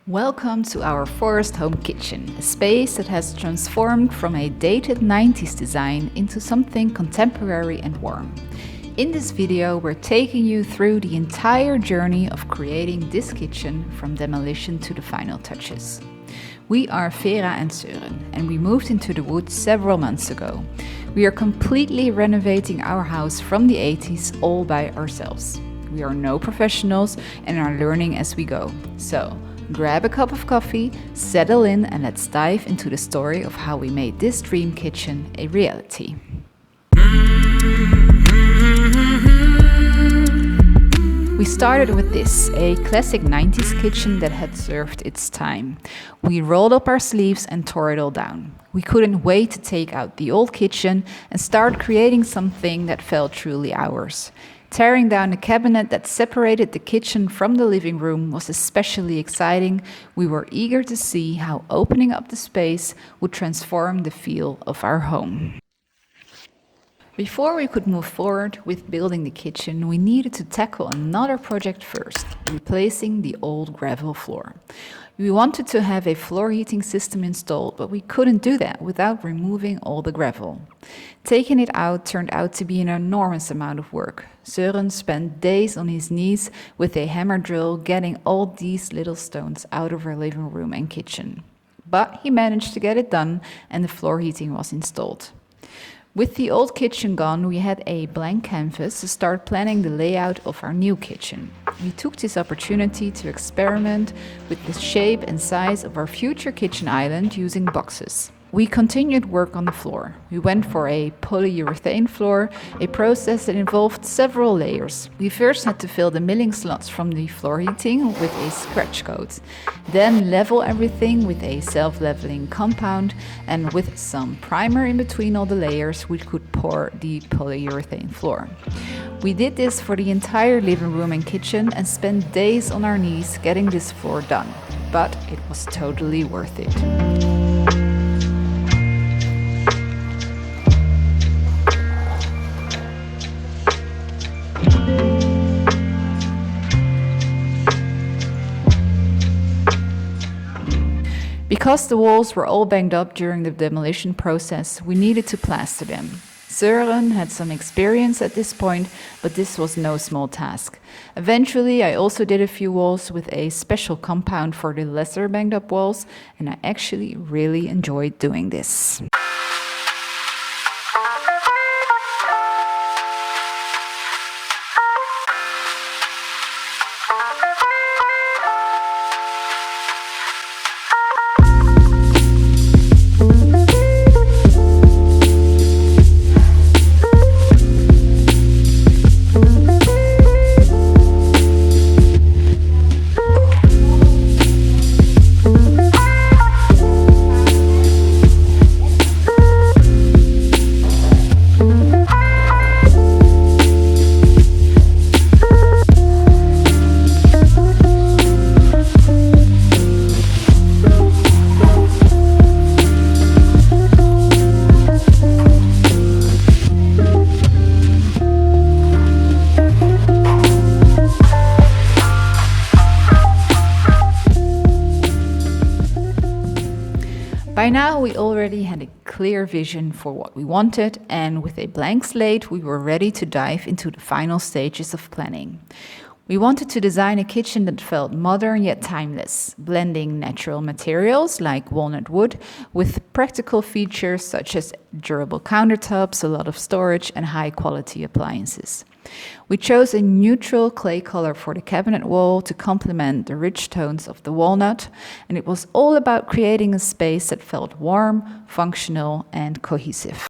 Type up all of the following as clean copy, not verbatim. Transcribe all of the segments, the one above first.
Welcome to our forest home kitchen, a space that has transformed from a dated 90s design into something contemporary and warm. In this video, we're taking you through the entire journey of creating this kitchen from demolition to the final touches. We are Vera and Søren, and we moved into the woods several months ago. We are completely renovating our house from the 80s all by ourselves. We are no professionals and are learning as we go. So, grab a cup of coffee, settle in, and let's dive into the story of how we made this dream kitchen a reality. We started with this, a classic 90s kitchen that had served its time. We rolled up our sleeves and tore it all down. We couldn't wait to take out the old kitchen and start creating something that felt truly ours. Tearing down the cabinet that separated the kitchen from the living room was especially exciting. We were eager to see how opening up the space would transform the feel of our home. Before we could move forward with building the kitchen, we needed to tackle another project first, replacing the old gravel floor. We wanted to have a floor heating system installed, but we couldn't do that without removing all the gravel. Taking it out turned out to be an enormous amount of work. Søren spent days on his knees with a hammer drill getting all these little stones out of our living room and kitchen. But he managed to get it done and the floor heating was installed. With the old kitchen gone, we had a blank canvas to start planning the layout of our new kitchen. We took this opportunity to experiment with the shape and size of our future kitchen island using boxes. We continued work on the floor. We went for a polyurethane floor, a process that involved several layers. We first had to fill the milling slots from the floor heating with a scratch coat, then level everything with a self-leveling compound, and with some primer in between all the layers, we could pour the polyurethane floor. We did this for the entire living room and kitchen and spent days on our knees getting this floor done, but it was totally worth it. Because the walls were all banged up during the demolition process, we needed to plaster them. Søren had some experience at this point, but this was no small task. Eventually, I also did a few walls with a special compound for the lesser banged up walls, and I actually really enjoyed doing this. By now, we already had a clear vision for what we wanted, and with a blank slate, we were ready to dive into the final stages of planning. We wanted to design a kitchen that felt modern yet timeless, blending natural materials like walnut wood with practical features such as durable countertops, a lot of storage, and high-quality appliances. We chose a neutral clay color for the cabinet wall to complement the rich tones of the walnut, and it was all about creating a space that felt warm, functional, and cohesive.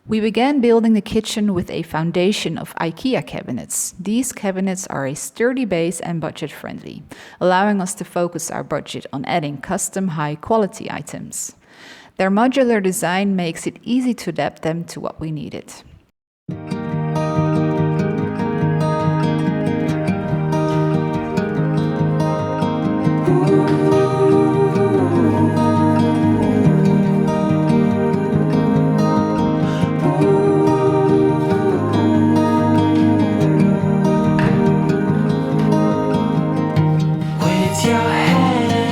We began building the kitchen with a foundation of IKEA cabinets. These cabinets are a sturdy base and budget-friendly, allowing us to focus our budget on adding custom high-quality items. Their modular design makes it easy to adapt them to what we needed. With your head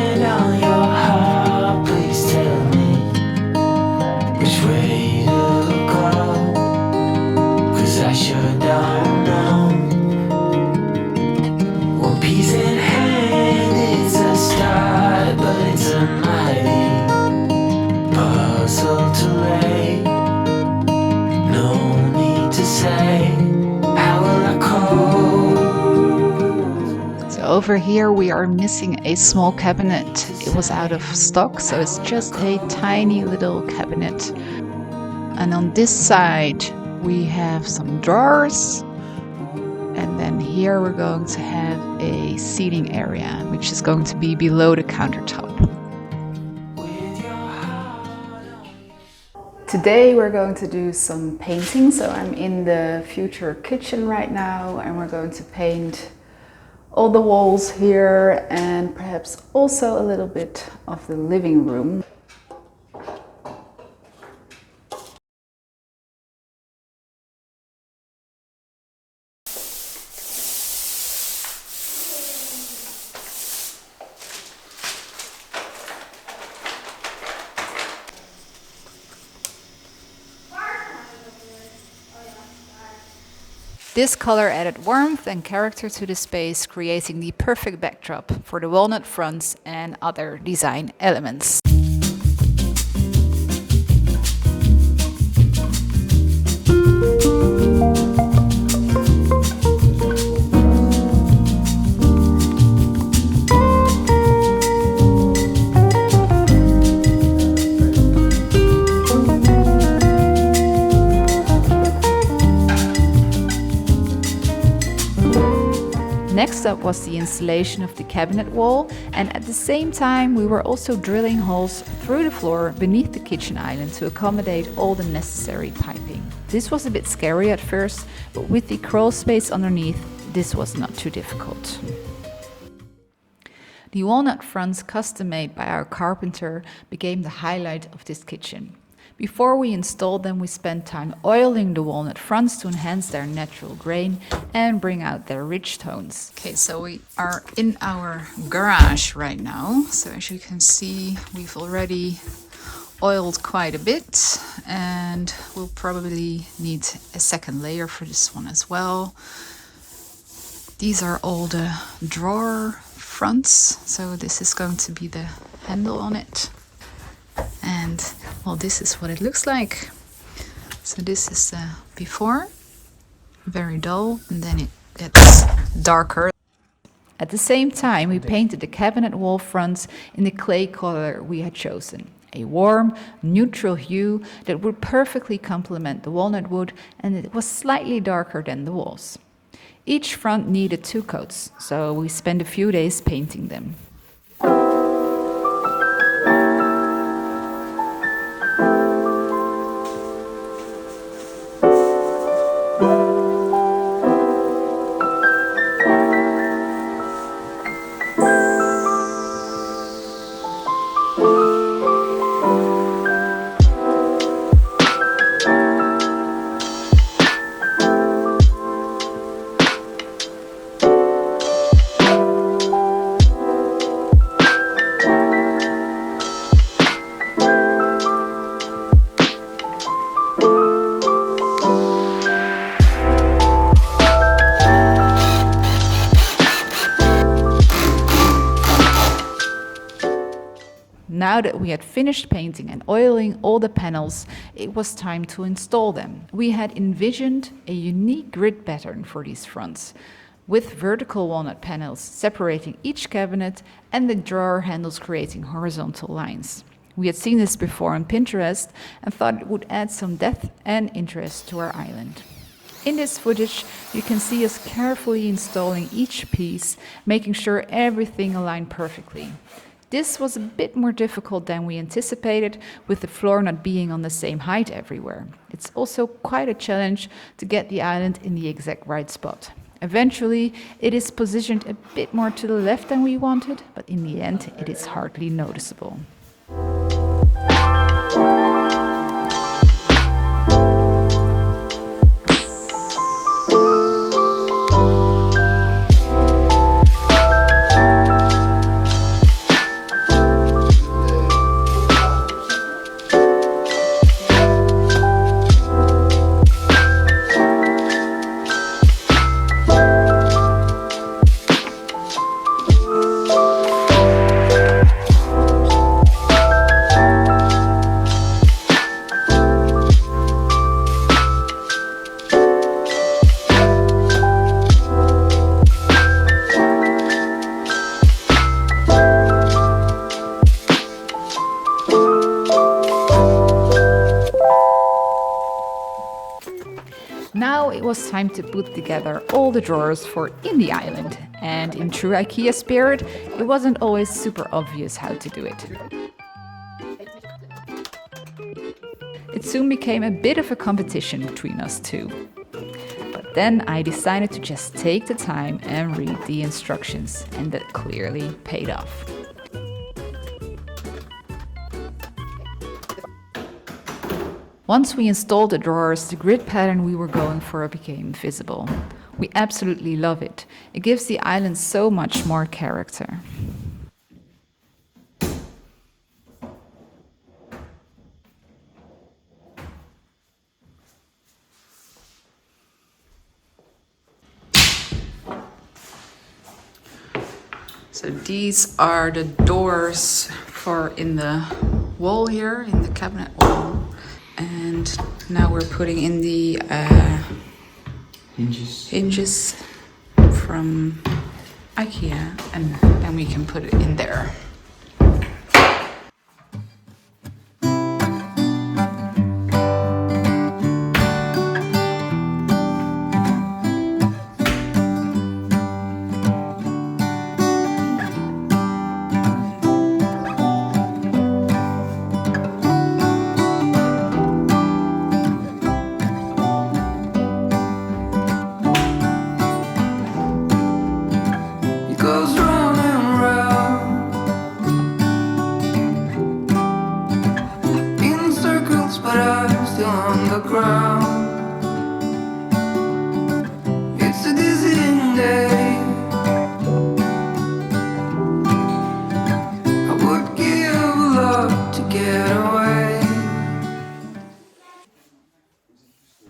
Over here we are missing a small cabinet. It was out of stock, so it's just a tiny little cabinet. And on this side we have some drawers. And then here we're going to have a seating area, which is going to be below the countertop. Today we're going to do some painting. So I'm in the future kitchen right now, and we're going to paint all the walls here and perhaps also a little bit of the living room. This color added warmth and character to the space, creating the perfect backdrop for the walnut fronts and other design elements. Next up was the installation of the cabinet wall, and at the same time we were also drilling holes through the floor beneath the kitchen island to accommodate all the necessary piping. This was a bit scary at first, but with the crawl space underneath, this was not too difficult. The walnut fronts, custom made by our carpenter, became the highlight of this kitchen. Before we installed them, we spent time oiling the walnut fronts to enhance their natural grain and bring out their rich tones. Okay, so we are in our garage right now. So as you can see, we've already oiled quite a bit, and we'll probably need a second layer for this one as well. These are all the drawer fronts, so this is going to be the handle on it. And well, this is what it looks like. So this is the before, very dull, and then it gets darker. At the same time, we painted the cabinet wall fronts in the clay color we had chosen. A warm, neutral hue that would perfectly complement the walnut wood, and it was slightly darker than the walls. Each front needed 2 coats, so we spent a few days painting them. Now that we had finished painting and oiling all the panels, it was time to install them. We had envisioned a unique grid pattern for these fronts, with vertical walnut panels separating each cabinet and the drawer handles creating horizontal lines. We had seen this before on Pinterest and thought it would add some depth and interest to our island. In this footage, you can see us carefully installing each piece, making sure everything aligned perfectly. This was a bit more difficult than we anticipated, with the floor not being on the same height everywhere. It's also quite a challenge to get the island in the exact right spot. Eventually, it is positioned a bit more to the left than we wanted, but in the end, it is hardly noticeable. was time to put together all the drawers for in the island. And in true IKEA spirit, it wasn't always super obvious how to do it. It soon became a bit of a competition between us two. But then I decided to just take the time and read the instructions, and that clearly paid off. Once we installed the drawers, the grid pattern we were going for became visible. We absolutely love it. It gives the island so much more character. So these are the doors for in the wall here, in the cabinet wall. And now we're putting in the hinges from IKEA, and then we can put it in there.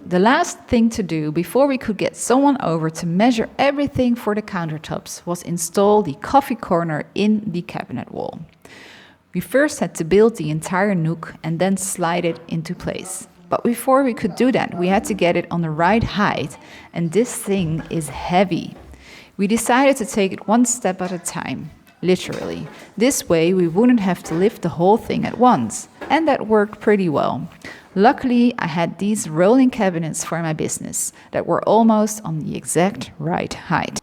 The last thing to do before we could get someone over to measure everything for the countertops was install the coffee corner in the cabinet wall. We first had to build the entire nook and then slide it into place. But before we could do that, we had to get it on the right height, and this thing is heavy. We decided to take it one step at a time, literally. This way we wouldn't have to lift the whole thing at once, and that worked pretty well. Luckily, I had these rolling cabinets for my business that were almost on the exact right height.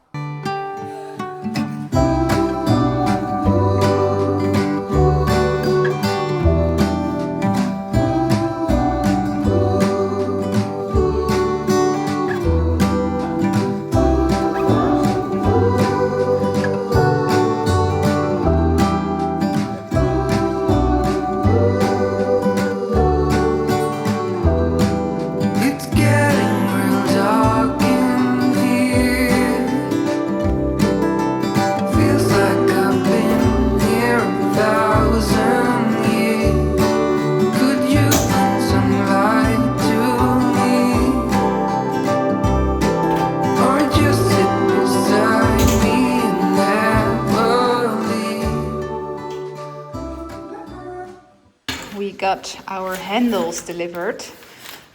We got our handles delivered,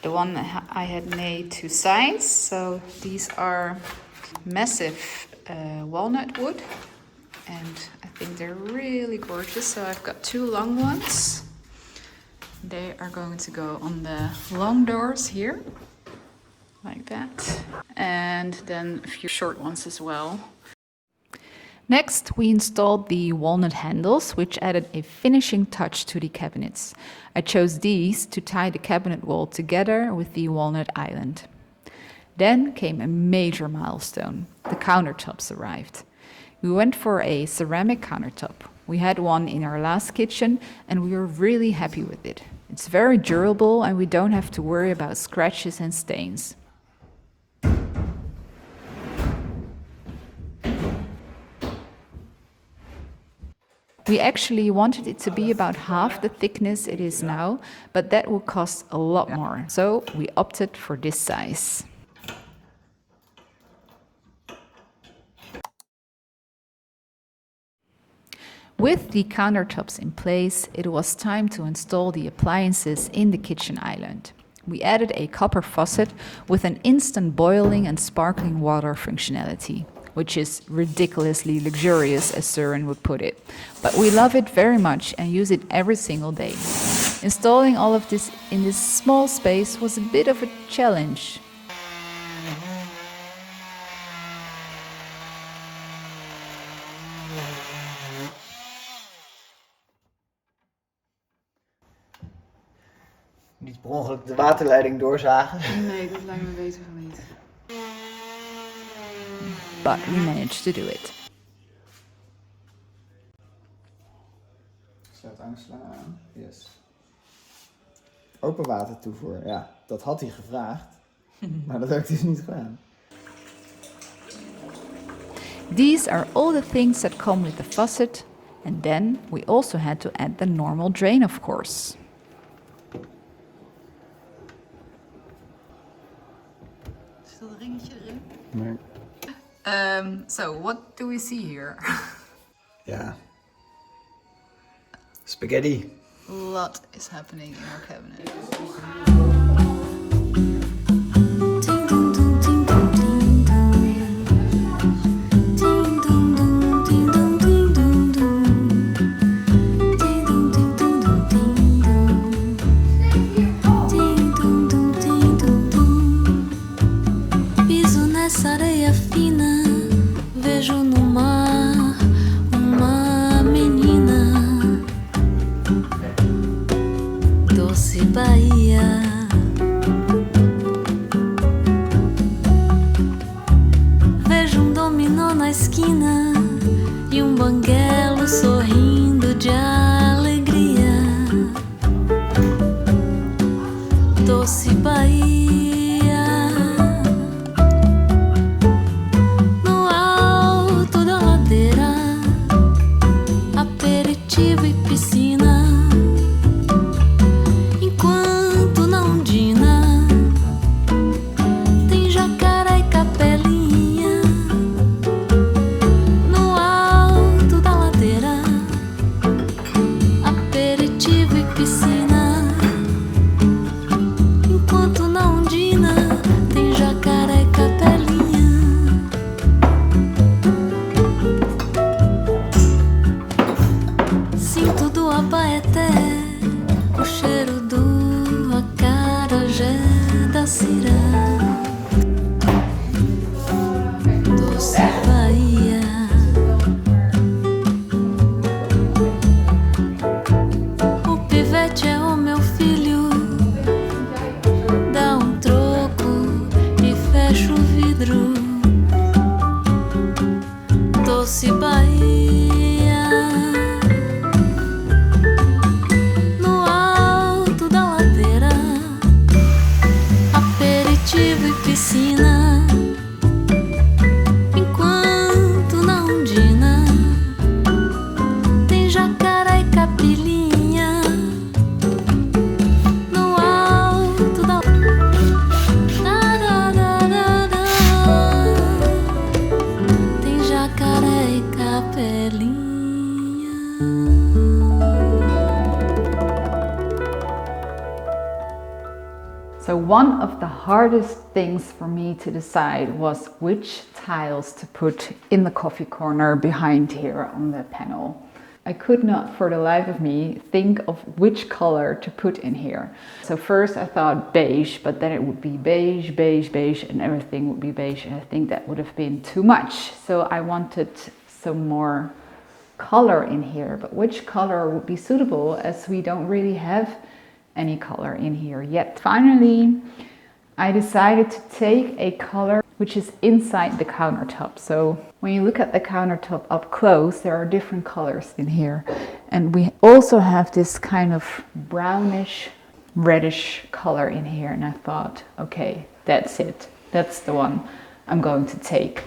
the one I had made to size. So these are massive walnut wood, and I think they're really gorgeous. So I've got two long ones. They are going to go on the long doors here, like that, and then a few short ones as well. Next, we installed the walnut handles, which added a finishing touch to the cabinets. I chose these to tie the cabinet wall together with the walnut island. Then came a major milestone. The countertops arrived. We went for a ceramic countertop. We had one in our last kitchen, and we were really happy with it. It's very durable, and we don't have to worry about scratches and stains. We actually wanted it to be about half the thickness it is now, but that will cost a lot more. So we opted for this size. With the countertops in place, it was time to install the appliances in the kitchen island. We added a copper faucet with an instant boiling and sparkling water functionality, which is ridiculously luxurious, as Søren would put it. But we love it very much and use it every single day. Installing all of this in this small space was a bit of a challenge. Niet per ongeluk de waterleiding doorzagen. Nee, dat lijkt me beter van niet. But we managed to do it. Sluit aanslaan. Yes. Open watertoevoer. Ja, dat had hij gevraagd. Maar dat heb ik dus niet gedaan. These are all the things that come with the faucet. And then we also had to add the normal drain, of course. Is dat een ringetje erin? Nee. So what do we see here? Ja. Spaghetti. A lot is happening in our cabinet. Piso nessa areia fina, vejo no mar uma menina. Doce Bahia. Vejo dominó na esquina e banguelo sorrindo de alegria. Doce Bahia. No alto da ladeira, aperitivo e piscina. Enquanto na ondina tem jacaré e capelinha. No alto da ladeira, aperitivo e piscina. Enquanto na ondina tem jacaré e capelinha. Sinto do abaeté o cheiro do acarajé da cirá. Doce Bahia. O pivete é o meu filho. Dá troco e fecha o vidro. Doce Bahia. No alto da ladeira, aperitivo e piscina. Enquanto na ondina tem jacaré e capilinha. No alto da tem jacaré e capelinha. So one of the hardest things for me to decide was which tiles to put in the coffee corner behind here on the panel. I could not for the life of me think of which color to put in here. So first I thought beige, but then it would be beige, beige, beige, and everything would be beige, and I think that would have been too much. So I wanted some more color in here, but which color would be suitable as we don't really have any color in here yet. Finally, I decided to take a color which is inside the countertop. So when you look at the countertop up close, there are different colors in here. And we also have this kind of brownish, reddish color in here. And I thought, okay, that's it. That's the one I'm going to take.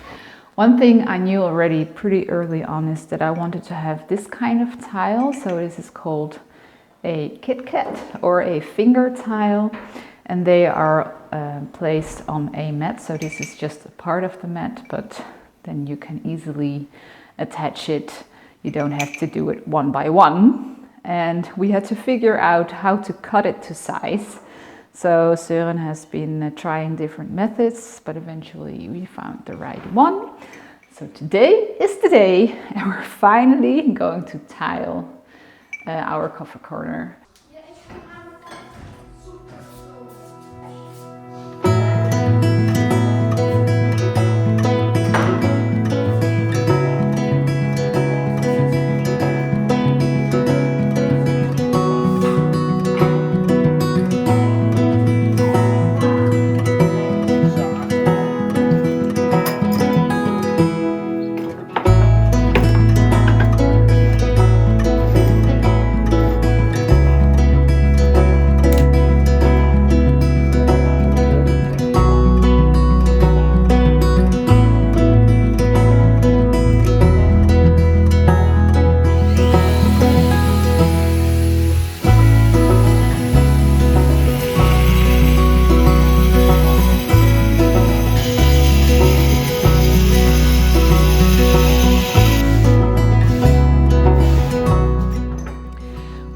One thing I knew already pretty early on is that I wanted to have this kind of tile. So this is called a Kit Kat or a finger tile, and they are placed on a mat. So this is just a part of the mat, but then you can easily attach it. You don't have to do it one by one. And we had to figure out how to cut it to size. So Søren has been trying different methods, but eventually we found the right one. So today is the day, and we're finally going to tile our coffee corner.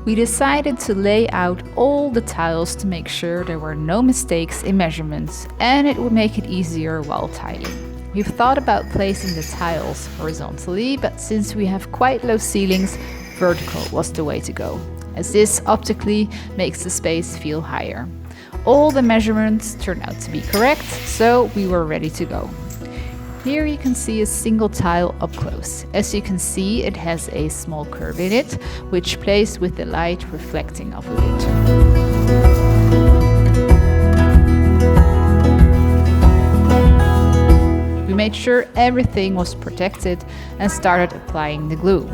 We decided to lay out all the tiles to make sure there were no mistakes in measurements and it would make it easier while tiling. We've thought about placing the tiles horizontally, but since we have quite low ceilings, vertical was the way to go, as this optically makes the space feel higher. All the measurements turned out to be correct, so we were ready to go. Here you can see a single tile up close. As you can see, it has a small curve in it, which plays with the light reflecting off of it. We made sure everything was protected and started applying the glue.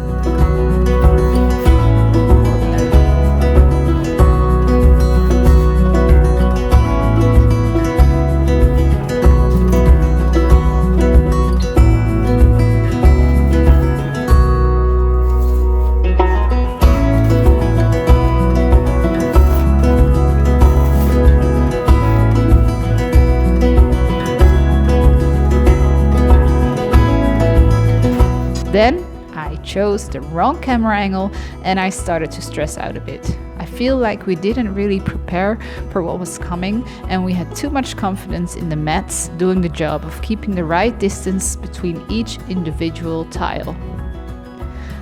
Then I chose the wrong camera angle and I started to stress out a bit. I feel like we didn't really prepare for what was coming and we had too much confidence in the mats doing the job of keeping the right distance between each individual tile.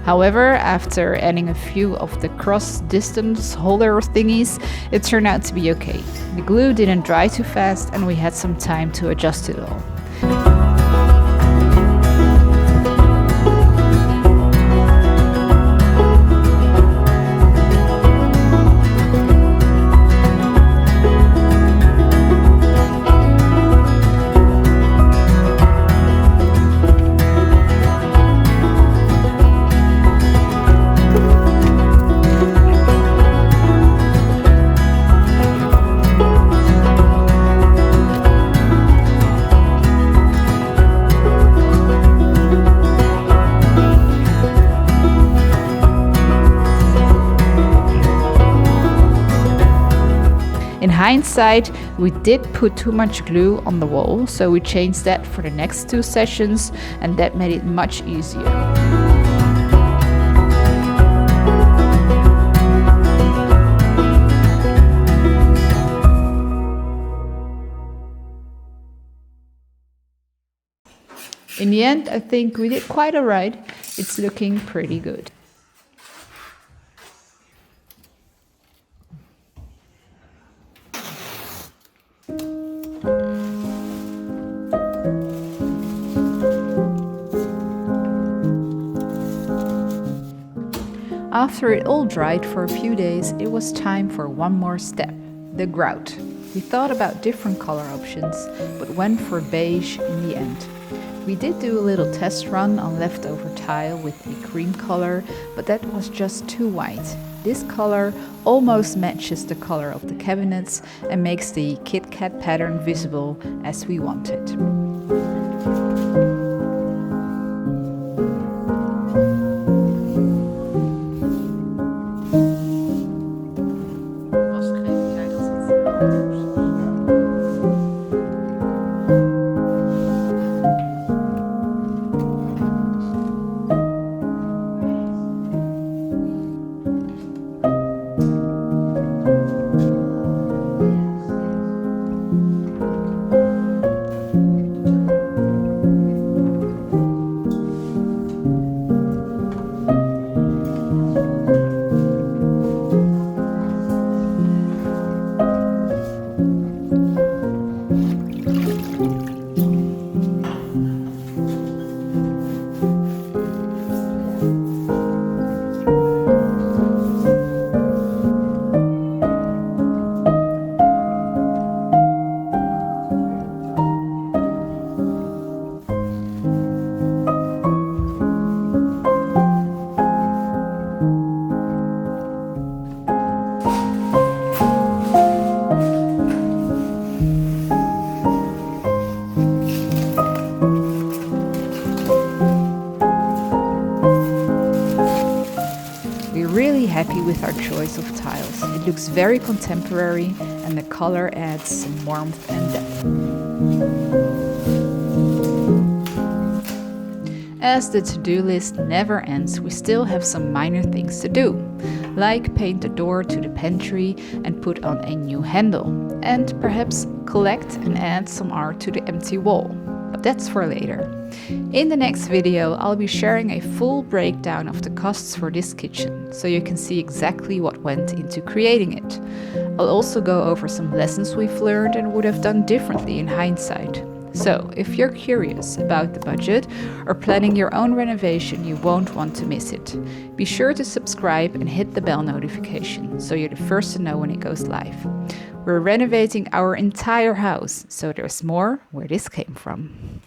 However, after adding a few of the cross distance holder thingies, it turned out to be okay. The glue didn't dry too fast and we had some time to adjust it all. In hindsight, we did put too much glue on the wall, so we changed that for the next 2 sessions and that made it much easier. In the end, I think we did quite alright. It's looking pretty good. After it all dried for a few days, it was time for one more step, the grout. We thought about different color options, but went for beige in the end. We did do a little test run on leftover tile with a cream color, but that was just too white. This color almost matches the color of the cabinets and makes the Kit Kat pattern visible as we wanted. Happy with our choice of tiles. It looks very contemporary and the color adds some warmth and depth. As the to-do list never ends, we still have some minor things to do. like paint the door to the pantry and put on a new handle, and perhaps collect and add some art to the empty wall. But that's for later. In the next video, I'll be sharing a full breakdown of the costs for this kitchen, so you can see exactly what went into creating it. I'll also go over some lessons we've learned and would have done differently in hindsight. So, if you're curious about the budget or planning your own renovation, you won't want to miss it. Be sure to subscribe and hit the bell notification so you're the first to know when it goes live. We're renovating our entire house, so there's more where this came from.